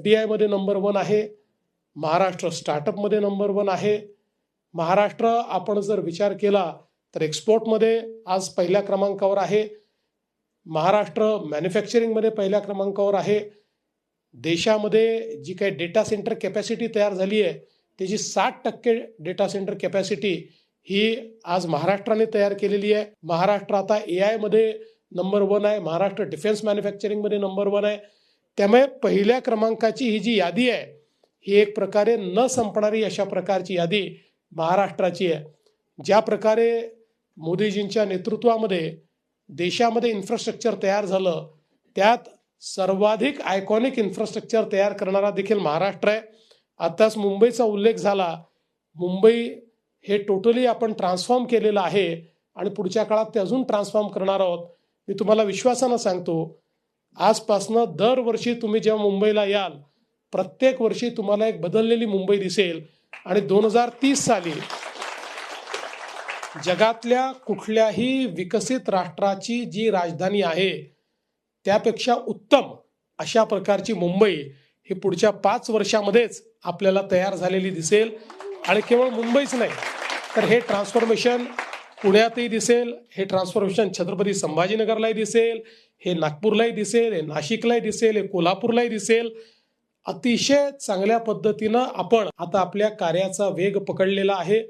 FDI मध्ये number 1 आहे, Maharashtra स्टार्टअपमध्ये number 1 आहे, महाराष्ट्र आपण जर विचार केला तर एक्सपोर्टमध्ये आज पहिल्या क्रमांकावर आहे, महाराष्ट्र मॅन्युफॅक्चरिंगमध्ये पहिल्या क्रमांकावर आहे, देशामध्ये जी काही डेटा सेंटर कॅपॅसिटी तयार झाली आहे त्याची 60% डेटा सेंटर कॅपॅसिटी ही आज महाराष्ट्राने तयार केलेली आहे. महाराष्ट्र आता AI मध्ये नंबर 1 आहे, महाराष्ट्र डिफेन्स मॅन्युफॅक्चरिंगमध्ये नंबर 1 आहे. त्यामुळे पहिल्या क्रमांकाची ही जी यादी आहे ही एक प्रकारे न संपणारी अशा प्रकारची यादी महाराष्ट्राची आहे. ज्या प्रकारे मोदीजींच्या नेतृत्वामध्ये देशामध्ये इन्फ्रास्ट्रक्चर तयार झालं त्यात सर्वाधिक आयकॉनिक इन्फ्रास्ट्रक्चर तयार करणारा देखील महाराष्ट्र आहे. आताच मुंबईचा उल्लेख झाला. मुंबई हे टोटली आपण ट्रान्सफॉर्म केलेलं आहे आणि पुढच्या काळात ते अजून ट्रान्सफॉर्म करणार आहोत. मी तुम्हाला विश्वासानं सांगतो, आजपासनं दरवर्षी तुम्ही जेव्हा मुंबईला याल प्रत्येक वर्षी तुम्हाला एक बदललेली मुंबई दिसेल आणि 2030 साली जगातल्या कुठल्याही विकसित राष्ट्राची जी राजधानी आहे त्यापेक्षा उत्तम अशा प्रकारची मुंबई ही पुढच्या 5 वर्षामध्येच आपल्याला तयार झालेली दिसेल. आणि केवळ मुंबईच नाही तर हे ट्रान्सफॉर्मेशन पुण्यातही दिसेल, हे ट्रान्सफॉर्मेशन छत्रपती संभाजीनगरलाही दिसेल, हे नागपूरलाही दिसेल, हे नाशिकलाही दिसेल, हे कोल्हापूरलाही दिसेल. अतिशय चांगल्या पद्धतीनं आपण आता आपल्या कार्याचा वेग पकडलेला आहे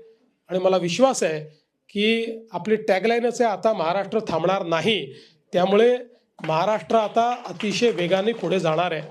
आणि मला विश्वास आहे की आपली टॅगलाईनच आहे, आता महाराष्ट्र थांबणार नाही. त्यामुळे महाराष्ट्र आता अतिशय वेगाने पुढे जाणार आहे.